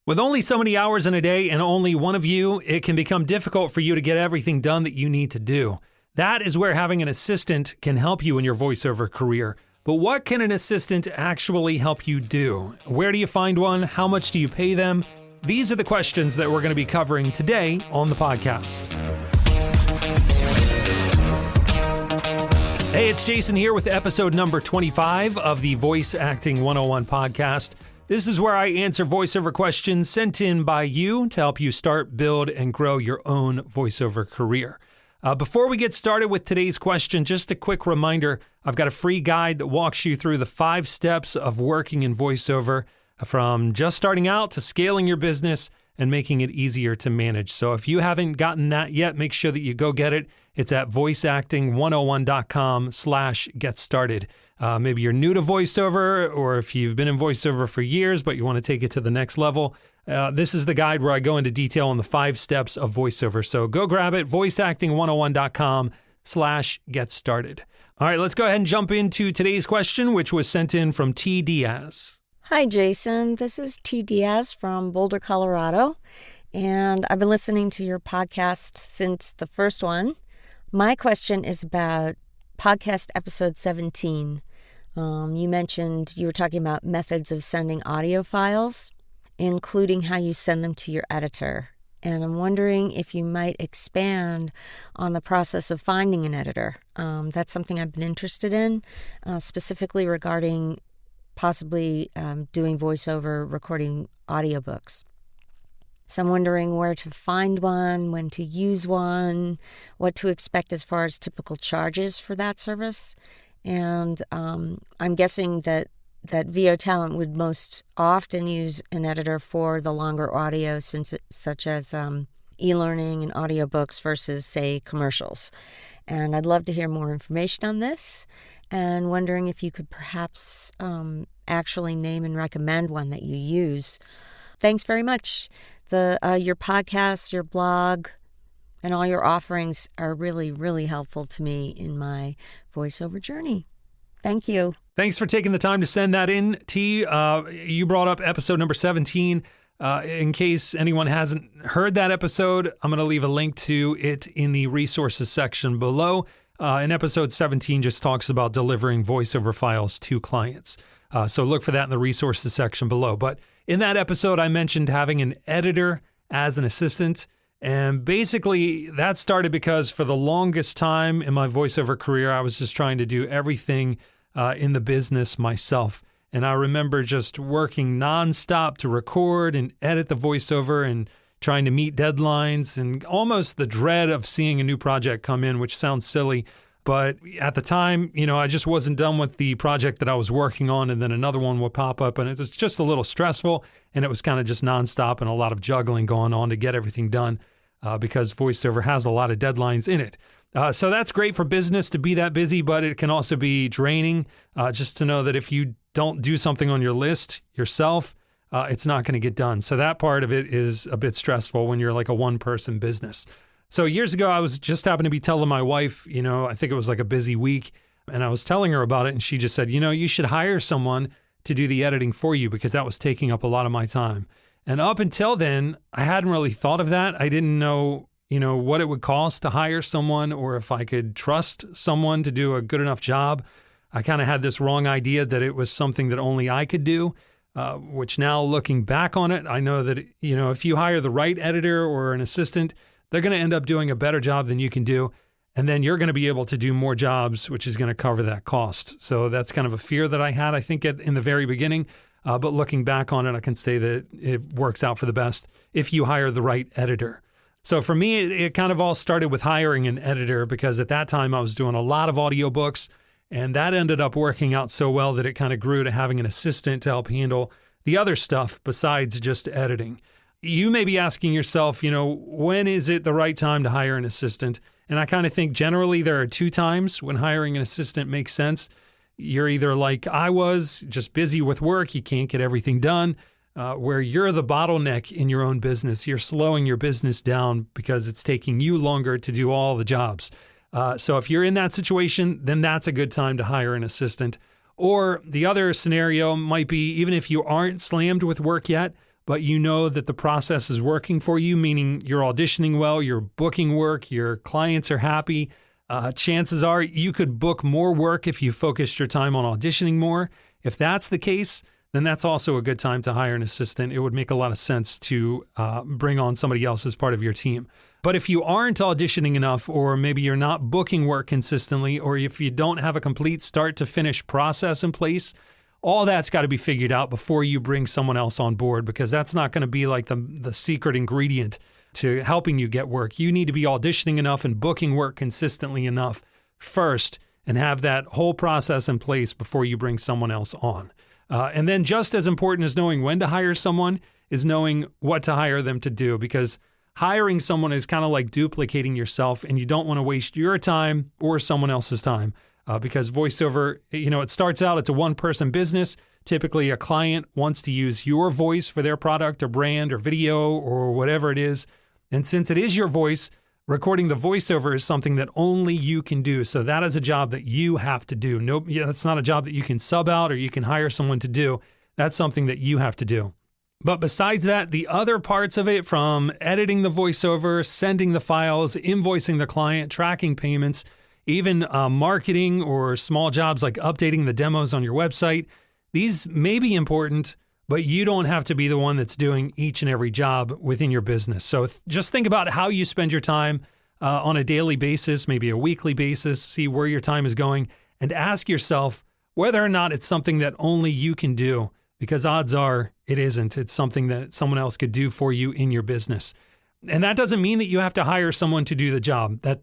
With only so many hours in a day and only one of you, it can become difficult for you to get everything done that you need to do. That is where having an assistant can help you in your voiceover career. But what can an assistant actually help you do? Where do you find one? How much do you pay them? These are the questions that we're going to be covering today on the podcast. Hey, it's Jason here with episode number 25 of the Voice Acting 101 podcast. This is where I answer voiceover questions sent in by you to help you start, build, and grow your own voiceover career. Before we get started with today's question, just a quick reminder, I've got a free guide that walks you through the 5 steps of working in voiceover, from just starting out to scaling your business and making it easier to manage. So if you haven't gotten that yet, make sure that you go get it. It's at voiceacting101.com/get started. Maybe you're new to voiceover, or if you've been in voiceover for years, but you want to take it to the next level. This is the guide where I go into detail on the 5 steps of voiceover. So go grab it, voiceacting101.com/get started. All right, let's go ahead and jump into today's question, which was sent in from T. Diaz. Hi, Jason. This is T. Diaz from Boulder, Colorado, and I've been listening to your podcast since the first one. My question is about podcast episode 17. You mentioned you were talking about methods of sending audio files, including how you send them to your editor. And I'm wondering if you might expand on the process of finding an editor. That's something I've been interested in, specifically regarding possibly doing voiceover, recording audiobooks. So I'm wondering where to find one, when to use one, what to expect as far as typical charges for that service. And I'm guessing that VO Talent would most often use an editor for the longer audio, such as e-learning and audiobooks versus, say, commercials. And I'd love to hear more information on this, and wondering if you could perhaps actually name and recommend one that you use. Thanks very much. Your podcast, your blog, and all your offerings are really, really helpful to me in my voiceover journey. Thank you. Thanks for taking the time to send that in, T. You brought up episode number 17. In case anyone hasn't heard that episode, I'm going to leave a link to it in the resources section below. And episode 17 just talks about delivering voiceover files to clients. So look for that in the resources section below. But in that episode, I mentioned having an editor as an assistant. And basically, that started because for the longest time in my voiceover career, I was just trying to do everything in the business myself. And I remember just working nonstop to record and edit the voiceover and trying to meet deadlines and almost the dread of seeing a new project come in, which sounds silly. But at the time, I just wasn't done with the project that I was working on, and then another one would pop up, and it was just a little stressful, and it was kind of just nonstop and a lot of juggling going on to get everything done because voiceover has a lot of deadlines in it. So that's great for business to be that busy, but it can also be draining just to know that if you don't do something on your list yourself, it's not going to get done. So that part of it is a bit stressful when you're like a one-person business. So years ago, I was just happened to be telling my wife, I think it was like a busy week, and I was telling her about it, and she just said, you should hire someone to do the editing for you because that was taking up a lot of my time. And up until then, I hadn't really thought of that. I didn't know, what it would cost to hire someone or if I could trust someone to do a good enough job. I kind of had this wrong idea that it was something that only I could do. Which now looking back on it, I know that, if you hire the right editor or an assistant, they're going to end up doing a better job than you can do. And then you're going to be able to do more jobs, which is going to cover that cost. So that's kind of a fear that I had, I think, in the very beginning. But looking back on it, I can say that it works out for the best if you hire the right editor. So for me, it kind of all started with hiring an editor because at that time I was doing a lot of audiobooks. And that ended up working out so well that it kind of grew to having an assistant to help handle the other stuff besides just editing. You may be asking yourself, when is it the right time to hire an assistant? And I kind of think generally there are 2 times when hiring an assistant makes sense. You're either like I was, just busy with work, you can't get everything done, where you're the bottleneck in your own business. You're slowing your business down because it's taking you longer to do all the jobs. So if you're in that situation, then that's a good time to hire an assistant. Or the other scenario might be even if you aren't slammed with work yet, but you know that the process is working for you, meaning you're auditioning well, you're booking work, your clients are happy. Chances are you could book more work if you focused your time on auditioning more. If that's the case, then that's also a good time to hire an assistant. It would make a lot of sense to bring on somebody else as part of your team. But if you aren't auditioning enough, or maybe you're not booking work consistently, or if you don't have a complete start to finish process in place, all that's got to be figured out before you bring someone else on board, because that's not going to be like the secret ingredient to helping you get work. You need to be auditioning enough and booking work consistently enough first and have that whole process in place before you bring someone else on. And then just as important as knowing when to hire someone is knowing what to hire them to do, because hiring someone is kind of like duplicating yourself, and you don't want to waste your time or someone else's time. Because voiceover, it starts out, it's a one-person business. Typically, a client wants to use your voice for their product or brand or video or whatever it is. And since it is your voice, recording the voiceover is something that only you can do. So that is a job that you have to do. That's not a job that you can sub out or you can hire someone to do. That's something that you have to do. But besides that, the other parts of it, from editing the voiceover, sending the files, invoicing the client, tracking payments, even marketing or small jobs like updating the demos on your website, these may be important, but you don't have to be the one that's doing each and every job within your business. So just think about how you spend your time on a daily basis, maybe a weekly basis, see where your time is going, and ask yourself whether or not it's something that only you can do, because odds are it isn't. It's something that someone else could do for you in your business. And that doesn't mean that you have to hire someone to do the job. That,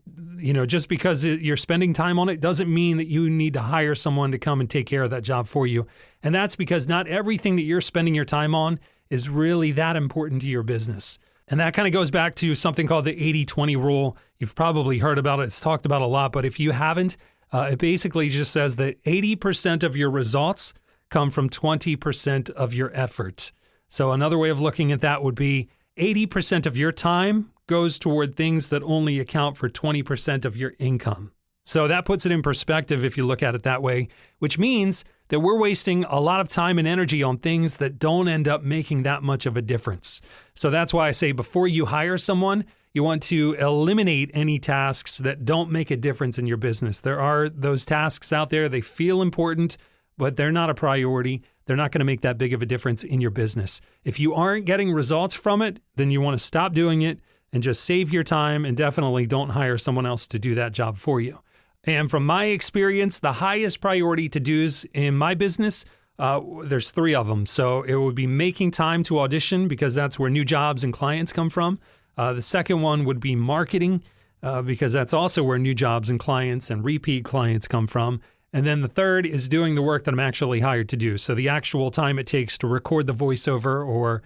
just because you're spending time on it doesn't mean that you need to hire someone to come and take care of that job for you. And that's because not everything that you're spending your time on is really that important to your business. And that kind of goes back to something called the 80-20 rule. You've probably heard about it. It's talked about a lot. But if you haven't, it basically just says that 80% of your results come from 20% of your effort. So another way of looking at that would be 80% of your time goes toward things that only account for 20% of your income. So that puts it in perspective if you look at it that way, which means that we're wasting a lot of time and energy on things that don't end up making that much of a difference. So that's why I say before you hire someone, you want to eliminate any tasks that don't make a difference in your business. There are those tasks out there, they feel important, but they're not a priority. They're not going to make that big of a difference in your business. If you aren't getting results from it, then you want to stop doing it and just save your time, and definitely don't hire someone else to do that job for you. And from my experience, the highest priority to-dos in my business, there's 3 of them. So it would be making time to audition, because that's where new jobs and clients come from. The second one would be marketing, because that's also where new jobs and clients and repeat clients come from. And then the third is doing the work that I'm actually hired to do. So the actual time it takes to record the voiceover or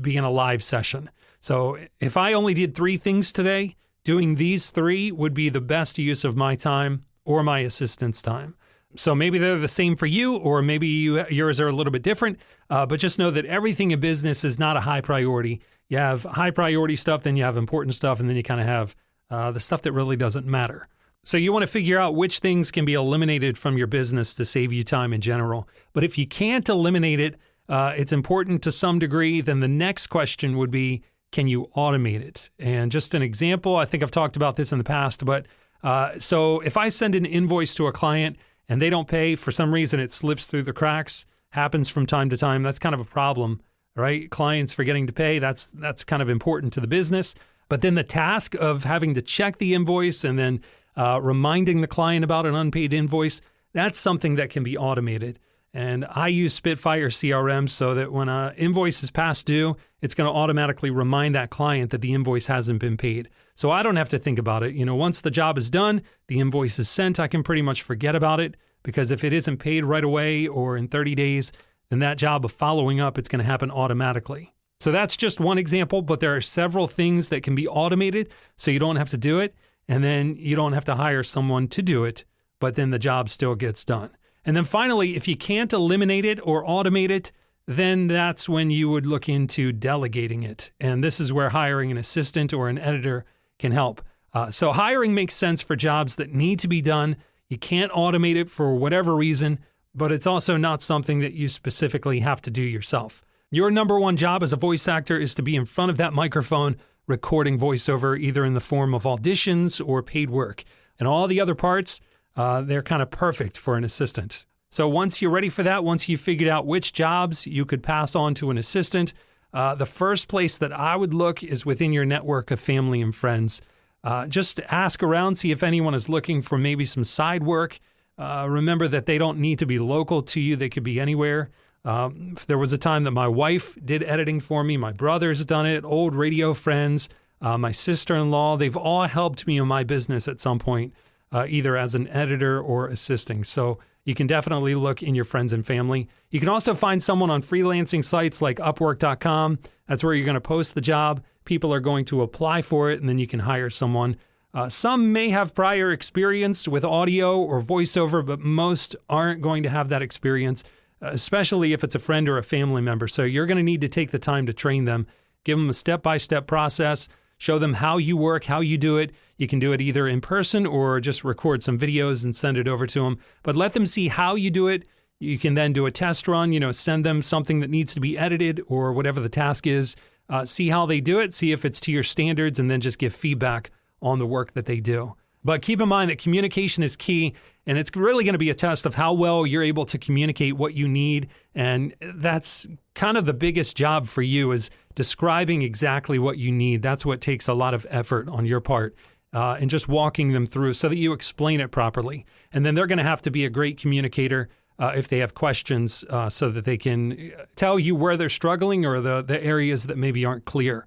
be in a live session. So if I only did 3 things today, doing these 3 would be the best use of my time or my assistant's time. So maybe they're the same for you, or maybe yours are a little bit different, but just know that everything in business is not a high priority. You have high priority stuff, then you have important stuff, and then you kind of have the stuff that really doesn't matter. So you want to figure out which things can be eliminated from your business to save you time in general. But if you can't eliminate it, it's important to some degree, then the next question would be, can you automate it? And just an example, I think I've talked about this in the past, but so if I send an invoice to a client and they don't pay, for some reason it slips through the cracks, happens from time to time, that's kind of a problem, right? Clients forgetting to pay, that's kind of important to the business. But then the task of having to check the invoice and then reminding the client about an unpaid invoice, that's something that can be automated. And I use Spitfire CRM so that when an invoice is past due, it's going to automatically remind that client that the invoice hasn't been paid. So I don't have to think about it. Once the job is done, the invoice is sent, I can pretty much forget about it, because if it isn't paid right away or in 30 days, then that job of following up, it's going to happen automatically. So that's just one example, but there are several things that can be automated so you don't have to do it. And then you don't have to hire someone to do it, but then the job still gets done. And then finally, if you can't eliminate it or automate it, then that's when you would look into delegating it. And this is where hiring an assistant or an editor can help. So hiring makes sense for jobs that need to be done. You can't automate it for whatever reason, but it's also not something that you specifically have to do yourself. Your number one job as a voice actor is to be in front of that microphone recording voiceover, either in the form of auditions or paid work. And all the other parts, they're kind of perfect for an assistant. So once you're ready for that, once you've figured out which jobs you could pass on to an assistant, the first place that I would look is within your network of family and friends. Just ask around, see if anyone is looking for maybe some side work. Remember that they don't need to be local to you. They could be anywhere. There was a time that my wife did editing for me. My brother's done it, old radio friends, my sister-in-law. They've all helped me in my business at some point, either as an editor or assisting. So you can definitely look in your friends and family. You can also find someone on freelancing sites like Upwork.com. That's where you're going to post the job. People are going to apply for it, and then you can hire someone. Some may have prior experience with audio or voiceover, but most aren't going to have that experience, especially if it's a friend or a family member. So you're going to need to take the time to train them, give them a step-by-step process, show them how you work, how you do it. You can do it either in person or just record some videos and send it over to them. But let them see how you do it. You can then do a test run, send them something that needs to be edited or whatever the task is. See how they do it, see if it's to your standards, and then just give feedback on the work that they do. But keep in mind that communication is key, and it's really going to be a test of how well you're able to communicate what you need. And that's kind of the biggest job for you, is describing exactly what you need. That's what takes a lot of effort on your part, and just walking them through so that you explain it properly. And then they're going to have to be a great communicator if they have questions, so that they can tell you where they're struggling or the areas that maybe aren't clear.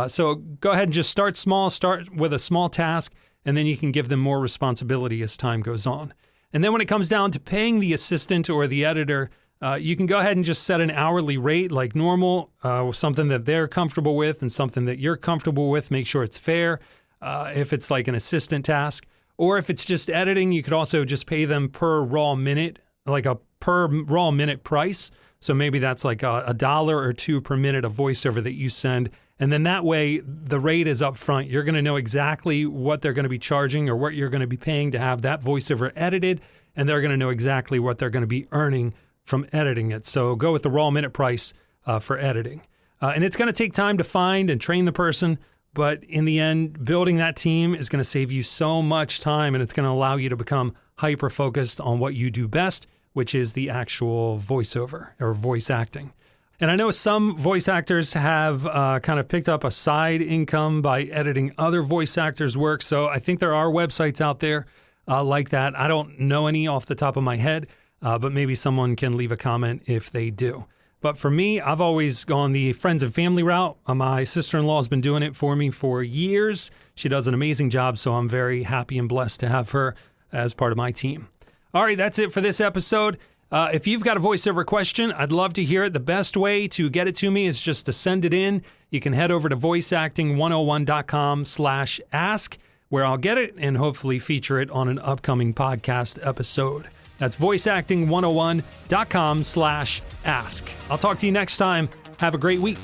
So go ahead and just start small, start with a small task, and then you can give them more responsibility as time goes on. And then when it comes down to paying the assistant or the editor, you can go ahead and just set an hourly rate like normal, something that they're comfortable with and something that you're comfortable with. Make sure it's fair if it's like an assistant task. Or if it's just editing, you could also just pay them per raw minute, like a per raw minute price. So maybe that's like $1 or $2 per minute of voiceover that you send. And then that way, the rate is up front. You're going to know exactly what they're going to be charging or what you're going to be paying to have that voiceover edited. And they're going to know exactly what they're going to be earning from editing it. So go with the raw minute price for editing. And it's going to take time to find and train the person. But in the end, building that team is going to save you so much time, and it's going to allow you to become hyper-focused on what you do best, which is the actual voiceover or voice acting. And I know some voice actors have kind of picked up a side income by editing other voice actors' work. So I think there are websites out there like that. I don't know any off the top of my head, but maybe someone can leave a comment if they do. But for me, I've always gone the friends and family route. My sister-in-law has been doing it for me for years. She does an amazing job, so I'm very happy and blessed to have her as part of my team. All right, that's it for this episode. If you've got a voiceover question, I'd love to hear it. The best way to get it to me is just to send it in. You can head over to voiceacting101.com/ask, where I'll get it and hopefully feature it on an upcoming podcast episode. That's voiceacting101.com/ask. I'll talk to you next time. Have a great week.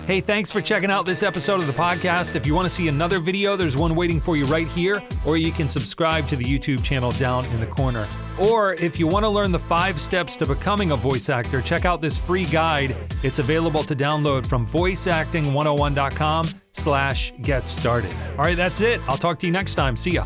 Hey, thanks for checking out this episode of the podcast. If you want to see another video, there's one waiting for you right here, or you can subscribe to the YouTube channel down in the corner. Or if you want to learn the 5 steps to becoming a voice actor, check out this free guide. It's available to download from voiceacting101.com/get started. All right, that's it. I'll talk to you next time. See ya.